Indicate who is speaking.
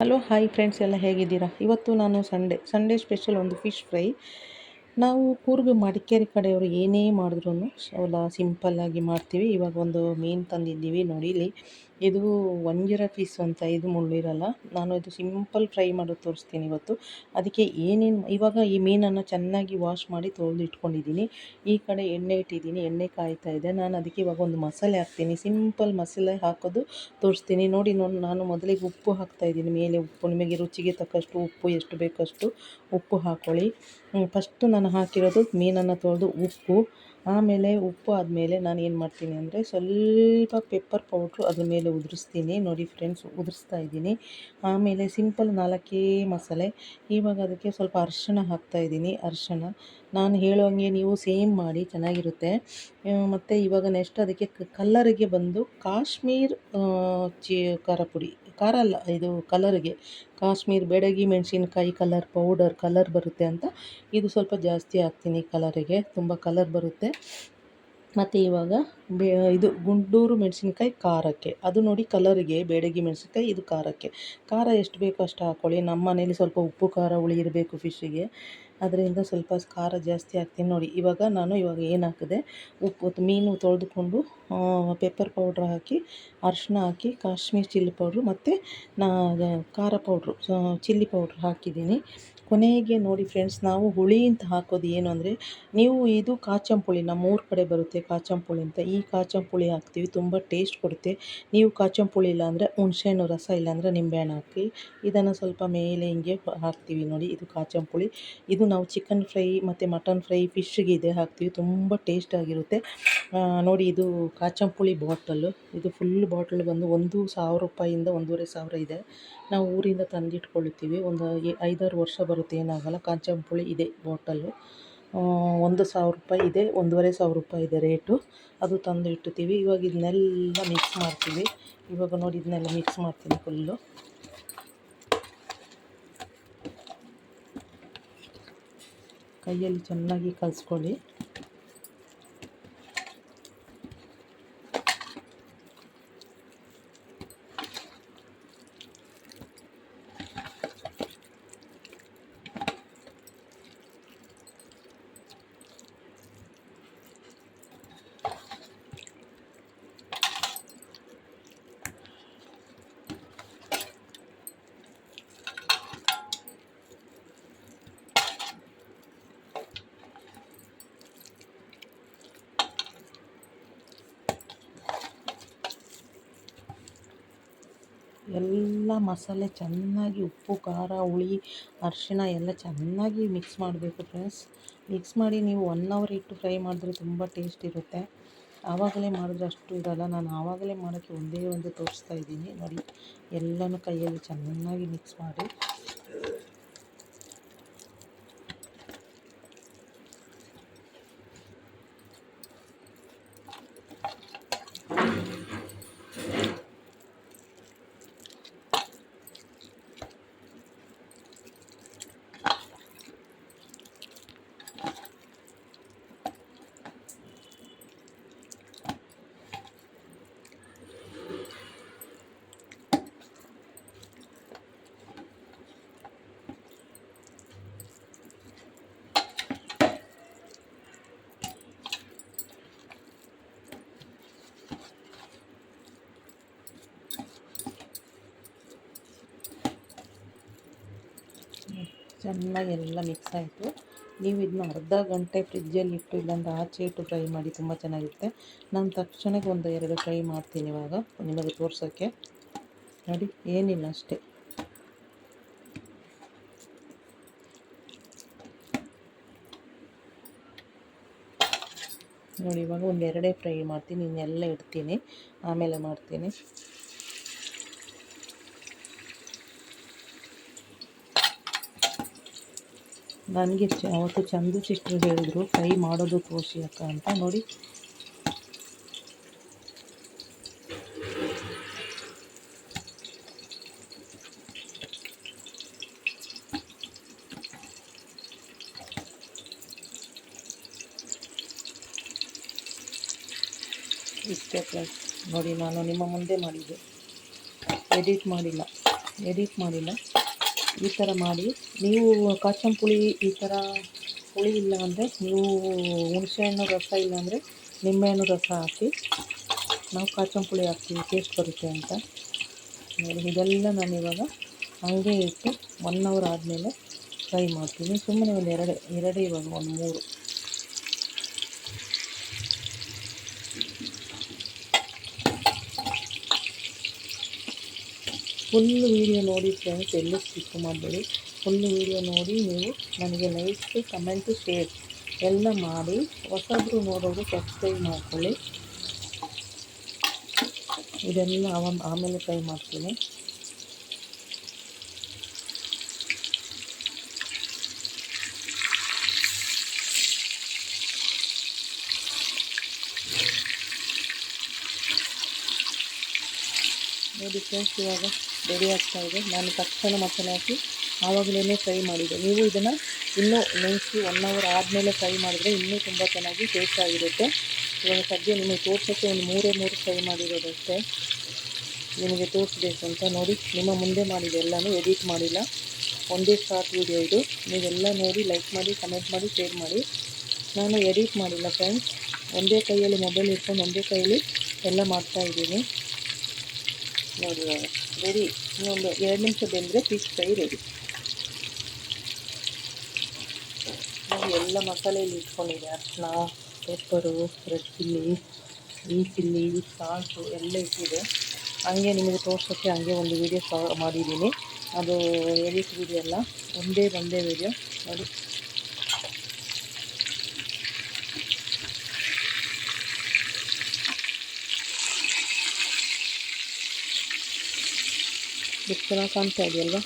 Speaker 1: Hello hi friends, ಎಲ್ಲ ಹೇಗಿದ್ದೀರಾ? ಇವತ್ತು ನಾನು ಸಂಡೇ ಸ್ಪೆಷಲ್ ಒಂದು ಫಿಶ್ ಫ್ರೈ. ನಾವು ಕೂರ್ಗ್ ಮಡಿಕೇರಿ ಕಡೆಯವರು ಏನೇ ಮಾಡಿದ್ರು ಸಿಂಪಲ್ಲಾಗಿ ಮಾಡ್ತೀವಿ. ಇವಾಗ ಒಂದು ಮೀನು ತಂದಿದ್ದೀವಿ ನೋಡಿ. ಇಲ್ಲಿ ಇದು ವಂಜಿರ ಫಿಶ್ ಅಂತ, ಇದು ಮುಳ್ಳಿರಲ್ಲ. ನಾನು ಇದು ಸಿಂಪಲ್ ಫ್ರೈ ಮಾಡೋದು ತೋರಿಸ್ತೀನಿ ಇವತ್ತು. ಅದಕ್ಕೆ ಏನೇನು, ಇವಾಗ ಈ ಮೀನನ್ನು ಚೆನ್ನಾಗಿ ವಾಶ್ ಮಾಡಿ ತೊಳೆದು ಇಟ್ಕೊಂಡಿದ್ದೀನಿ. ಈ ಕಡೆ ಎಣ್ಣೆ ಇಟ್ಟಿದ್ದೀನಿ, ಎಣ್ಣೆ ಕಾಯ್ತಾ ಇದೆ. ನಾನು ಅದಕ್ಕೆ ಇವಾಗ ಒಂದು ಮಸಾಲೆ ಹಾಕ್ತೀನಿ. ಸಿಂಪಲ್ ಮಸಾಲೆ ಹಾಕೋದು ತೋರಿಸ್ತೀನಿ ನೋಡಿ. ನಾನು ಮೊದಲಿಗೆ ಉಪ್ಪು ಹಾಕ್ತಾಯಿದ್ದೀನಿ. ಮೇಲೆ ಉಪ್ಪು, ನಿಮಗೆ ರುಚಿಗೆ ತಕ್ಕಷ್ಟು ಉಪ್ಪು, ಎಷ್ಟು ಬೇಕಷ್ಟು ಉಪ್ಪು ಹಾಕ್ಕೊಳ್ಳಿ. ಫಸ್ಟು ನಾನು ಹಾಕಿರೋದು ಮೀನನ್ನು ತೊಳೆದು ಉಪ್ಪು. ಆಮೇಲೆ ಉಪ್ಪು ಆದಮೇಲೆ ನಾನು ಏನು ಮಾಡ್ತೀನಿ ಅಂದರೆ ಸ್ವಲ್ಪ ಪೆಪ್ಪರ್ ಪೌಡ್ರು ಅದ್ರ ಮೇಲೆ ಉದುರಿಸ್ತೀನಿ ನೋಡಿ ಫ್ರೆಂಡ್ಸ್, ಉದುರಿಸ್ತಾ ಇದ್ದೀನಿ. ಆಮೇಲೆ ಸಿಂಪಲ್ 4 ಮಸಾಲೆ. ಇವಾಗ ಅದಕ್ಕೆ ಸ್ವಲ್ಪ ಅರಿಶಿಣ ಹಾಕ್ತಾಯಿದ್ದೀನಿ. ಅರಿಶಿಣ ನಾನು ಹೇಳುವಂಗೆ ನೀವು ಸೇಮ್ ಮಾಡಿ, ಚೆನ್ನಾಗಿರುತ್ತೆ. ಮತ್ತು ಇವಾಗ ನೆಕ್ಸ್ಟ್ ಅದಕ್ಕೆ ಕಲ್ಲರಿಗೆ ಬಂದು ಕಾಶ್ಮೀರ್ ಖಾರ ಪುಡಿ, ಖಾರ ಅಲ್ಲ, ಇದು ಕಲರಿಗೆ ಕಾಶ್ಮೀರ್ ಬೆಡಗಿ ಮೆಣಸಿನ್ಕಾಯಿ ಕಲರ್ ಬರುತ್ತೆ ಅಂತ ಇದು ಸ್ವಲ್ಪ ಜಾಸ್ತಿ ಹಾಕ್ತೀನಿ. ಕಲರಿಗೆ ತುಂಬ ಕಲರ್ ಬರುತ್ತೆ. ಮತ್ತು ಇವಾಗ ಇದು ಗುಂಟೂರು ಮೆಣಸಿನ್ಕಾಯಿ ಖಾರಕ್ಕೆ, ಅದು ನೋಡಿ ಕಲರಿಗೆ ಬೇಡಗಿ ಮೆಣಸಿನ್ಕಾಯಿ, ಇದು ಖಾರಕ್ಕೆ. ಖಾರ ಎಷ್ಟು ಬೇಕೋ ಅಷ್ಟು ಹಾಕ್ಕೊಳ್ಳಿ. ನಮ್ಮ ಮನೇಲಿ ಸ್ವಲ್ಪ ಉಪ್ಪು ಖಾರ ಹುಳಿ ಇರಬೇಕು ಫಿಶ್ಶಿಗೆ, ಅದರಿಂದ ಸ್ವಲ್ಪ ಖಾರ ಜಾಸ್ತಿ ಹಾಕ್ತೀನಿ ನೋಡಿ. ನಾನು ಏನು ಹಾಕಿದೆ, ಉಪ್ಪು, ಮೀನು ತೊಳೆದುಕೊಂಡು ಪೆಪ್ಪರ್ ಪೌಡ್ರ್ ಹಾಕಿ, ಅರಿಶಿನ ಹಾಕಿ, ಕಾಶ್ಮೀರ್ ಚಿಲ್ಲಿ ಪೌಡ್ರು ಮತ್ತು ಖಾರ ಪೌಡ್ರು, ಚಿಲ್ಲಿ ಪೌಡ್ರ್ ಹಾಕಿದ್ದೀನಿ. ಕೊನೆಗೆ ನೋಡಿ ಫ್ರೆಂಡ್ಸ್, ನಾವು ಹುಳಿ ಅಂತ ಹಾಕೋದು ಏನು ಅಂದರೆ, ನೀವು ಇದು ಕಾಚಂಪುಳಿ, ನಮ್ಮೂರ ಕಡೆ ಬರುತ್ತೆ ಕಾಚಂಪುಳಿ ಅಂತ, ಈ ಕಾಚಂಪುಳಿ ಹಾಕ್ತೀವಿ, ತುಂಬ ಟೇಸ್ಟ್ ಕೊಡುತ್ತೆ. ನೀವು ಕಾಚಂಪುಳಿ ಇಲ್ಲ ಅಂದರೆ ಹುಣಸೆಹಣ್ಣು ರಸ, ಇಲ್ಲಾಂದರೆ ನಿಂಬೆಹಣ್ಣು ಹಾಕಿ, ಇದನ್ನು ಸ್ವಲ್ಪ ಮೇಲೆ ಹಿಂಗೆ ಹಾಕ್ತೀವಿ ನೋಡಿ. ಇದು ಕಾಚಂಪುಳಿ. ಇದು ನಾವು ಚಿಕನ್ ಫ್ರೈ ಮತ್ತು ಮಟನ್ ಫ್ರೈ, ಫಿಶ್ಗೆ ಇದೆ ಹಾಕ್ತೀವಿ, ತುಂಬ ಟೇಸ್ಟಾಗಿರುತ್ತೆ ನೋಡಿ. ಇದು ಕಾಚಂಪುಳಿ ಬಾಟಲು, ಇದು ಫುಲ್ ಬಾಟಲ್ ಬಂದು 1,000 ರೂಪಾಯಿಂದ 1,500 ಇದೆ. ನಾವು ಊರಿಂದ ತಂದಿಟ್ಕೊಳ್ತೀವಿ, ಒಂದು 5-6 ವರ್ಷ ಬರುತ್ತೆ, ಏನಾಗಲ್ಲ. ಕಾಚಂಪುಳಿ ಇದೆ ಬಾಟಲ್ಲು, 1,000 ರೂಪಾಯಿ ಇದೆ, 1,500 ರೂಪಾಯಿ ಇದೆ ರೇಟು. ಅದು ತಂದು ಇಡ್ತೀವಿ. ಇವಾಗ ಇದನ್ನೆಲ್ಲ ಮಿಕ್ಸ್ ಮಾಡ್ತೀವಿ. ಇವಾಗ ನೋಡಿ, ಇದನ್ನೆಲ್ಲ ಮಿಕ್ಸ್ ಮಾಡ್ತೀನಿ ಫುಲ್ಲು. ಕೈಯಲ್ಲಿ ಚೆನ್ನಾಗಿ ಕಲಿಸ್ಕೊಳ್ಳಿ. ಎಲ್ಲ ಮಸಾಲೆ ಚೆನ್ನಾಗಿ, ಉಪ್ಪು ಖಾರ ಹುಳಿ ಅರಿಶಿಣ ಎಲ್ಲ ಚೆನ್ನಾಗಿ ಮಿಕ್ಸ್ ಮಾಡಬೇಕು ಫ್ರೆಂಡ್ಸ್. ಮಿಕ್ಸ್ ಮಾಡಿ ನೀವು 1 ಅವರ್ ಇಟ್ಟು ಫ್ರೈ ಮಾಡಿದ್ರೆ ತುಂಬ ಟೇಸ್ಟ್ ಇರುತ್ತೆ. ಆವಾಗಲೇ ಮಾಡಿದ್ರೆ ಅಷ್ಟು ಇರೋಲ್ಲ. ನಾನು ಆವಾಗಲೇ ಮಾಡೋಕ್ಕೆ ಒಂದೇ ಒಂದು ತೋರಿಸ್ತಾ ಇದ್ದೀನಿ ನೋಡಿ. ಎಲ್ಲನೂ ಕೈಯಲ್ಲಿ ಚೆನ್ನಾಗಿ ಮಿಕ್ಸ್ ಮಾಡಿ. ಚೆನ್ನಾಗಿ ಎಲ್ಲ ಮಿಕ್ಸ್ ಆಯಿತು. ನೀವು ಇದನ್ನ ಅರ್ಧ ಗಂಟೆ ಫ್ರಿಜ್ಜಲ್ಲಿ ಇಟ್ಟು, ಇಲ್ಲಾಂದ್ರೆ ಆಚೆ ಇಟ್ಟು ಫ್ರೈ ಮಾಡಿ, ತುಂಬ ಚೆನ್ನಾಗಿರುತ್ತೆ. ನಾನು ತಕ್ಷಣಕ್ಕೆ 1-2 ಫ್ರೈ ಮಾಡ್ತೀನಿ ಇವಾಗ ನಿಮಗೆ ತೋರ್ಸೋಕ್ಕೆ ನೋಡಿ. ಏನಿಲ್ಲ, ಅಷ್ಟೇ. ನೋಡಿ, ಇವಾಗ 1-2 ಫ್ರೈ ಮಾಡ್ತೀನಿ, ಇನ್ನೆಲ್ಲ ಇಡ್ತೀನಿ, ಆಮೇಲೆ ಮಾಡ್ತೀನಿ. ನನಗೆ ಅವತ್ತು ಚಂದು ಸಿಸ್ಟ್ರು ಹೇಳಿದ್ರು, ಫ್ರೈ ಮಾಡೋದು ತೋರಿಸಿ ಅಕ್ಕ ಅಂತ. ನೋಡಿ, ಇಷ್ಟೇ ಫ್ರೆಂಡ್ಸ್. ನೋಡಿ, ನಾನು ನಿಮ್ಮ ಮುಂದೆ ಮಾಡಿದ್ದೆ, ಎಡಿಟ್ ಮಾಡಿಲ್ಲ. ಎಡಿಟ್ ಮಾಡಿಲ್ಲ. ಈ ಥರ ಮಾಡಿ ನೀವು ಕಾಚಂ ಪುಳಿ ಈ ಥರ ಹುಳಿ ಇಲ್ಲ ಅಂದರೆ ನೀವು ಹುಣಸೆಹಣ್ಣು ರಸ ಇಲ್ಲಾಂದರೆ ನಿಂಬೆಹಣ್ಣು ರಸ ಹಾಕಿ, ನಾವು ಕಾಚಂ ಪುಳಿ ಹಾಕ್ತೀವಿ ಟೇಸ್ಟ್ ಬರುತ್ತೆ ಅಂತ. ನೋಡಿ ಇದೆಲ್ಲ ನಾನು ಇವಾಗ ಹಾಗೆ ಇಟ್ಟು 1 ಅವರ್ ಆದಮೇಲೆ ಫ್ರೈ ಮಾಡ್ತೀನಿ. ಸುಮ್ಮನೆ ಒಂದು ಎರಡೇ ಇವಾಗ ಒಂದು 3 ಫುಲ್ ವೀಡಿಯೋ ನೋಡಿ ಫ್ರೆಂಡ್ಸ್, ಎಲ್ಲೂ ಸ್ಕಿಪ್ ಮಾಡಬೇಡಿ. ಫುಲ್ ವೀಡಿಯೋ ನೋಡಿ ನೀವು ನನಗೆ ಲೈಕ್, ಕಮೆಂಟು, ಶೇರ್ ಎಲ್ಲ ಮಾಡಿ. ಹೊಸಬ್ರು ನೋಡೋರು ಸಬ್ಸ್ಕ್ರೈಬ್ ಮಾಡ್ಕೊಳ್ಳಿ. ಇದೆಲ್ಲ ಆಮೇಲೆ ಫ್ರೈ ಮಾಡ್ತೀನಿ. ನೋಡಿ ಫ್ರೆಂಡ್ಸ್, ಇವಾಗ ರೆಡಿ ಆಗ್ತಾಯಿದೆ. ನಾನು ತಕ್ಷಣ ಮಸಾಲೆ ಹಾಕಿ ಆವಾಗಲೇ ಫ್ರೈ ಮಾಡಿದೆ. ನೀವು ಇದನ್ನು ಇನ್ನೂ ನೆನೆಸಿ 1 ಅವರ್ ಆದಮೇಲೆ ಫ್ರೈ ಮಾಡಿದರೆ ಇನ್ನೂ ತುಂಬ ಚೆನ್ನಾಗಿ ಟೇಸ್ಟ್ ಆಗಿರುತ್ತೆ. ಇವಾಗ ಸದ್ಯ ನಿಮಗೆ ತೋರ್ಸೋಕ್ಕೆ ಒಂದು 3 ಫ್ರೈ ಮಾಡಿರೋದಷ್ಟೇ, ನಿಮಗೆ ತೋರಿಸ್ಬೇಕು ಅಂತ. ನೋಡಿ ನಿಮ್ಮ ಮುಂದೆ ಮಾಡಿದೆ, ಎಲ್ಲನೂ ಎಡಿಟ್ ಮಾಡಿಲ್ಲ, ಒಂದೇ ಶಾರ್ಟ್ ವೀಡಿಯೋ ಇದು. ನೀವೆಲ್ಲ ನೋಡಿ ಲೈಕ್ ಮಾಡಿ, ಕಮೆಂಟ್ ಮಾಡಿ, ಶೇರ್ ಮಾಡಿ. ನಾನು ಎಡಿಟ್ ಮಾಡಿಲ್ಲ ಫ್ರೆಂಡ್ಸ್, ಒಂದೇ ಕೈಯಲ್ಲಿ ಮೊಬೈಲ್ ಇಟ್ಕೊಂಡು ಒಂದೇ ಕೈಯಲ್ಲಿ ಎಲ್ಲ ಮಾಡ್ತಾಯಿದ್ದೀನಿ. ನೋಡಿ ರೆಡಿ. ಇನ್ನೊಂದು 2 ನಿಮಿಷ ಬೆಂದರೆ ಫಿಶ್ ಫ್ರೈ ರೆಡಿ. ನೋಡಿ ಎಲ್ಲ ಮಸಾಲೆಯಲ್ಲಿ ಇಟ್ಕೊಂಡಿದೆ. ಅರಿಶಿನ, pepper, red chilli, chilli, salt ಎಲ್ಲ ಇಟ್ಟಿದೆ. ಹಂಗೆ ನಿಮಗೆ ತೋರ್ಸೋಕ್ಕೆ ಹಂಗೆ ಒಂದು ವೀಡಿಯೋ ಮಾಡಿದ್ದೀನಿ. ಅದು ಎಡಿಟ್ ವೀಡಿಯೋ ಅಲ್ಲ, ಒಂದೇ ವೀಡಿಯೋ. ನೋಡಿ ಎಷ್ಟು ಚೆನ್ನಾಗಿ ಕಾಣ್ತಾ ಇದೆಯಲ್ವಾ.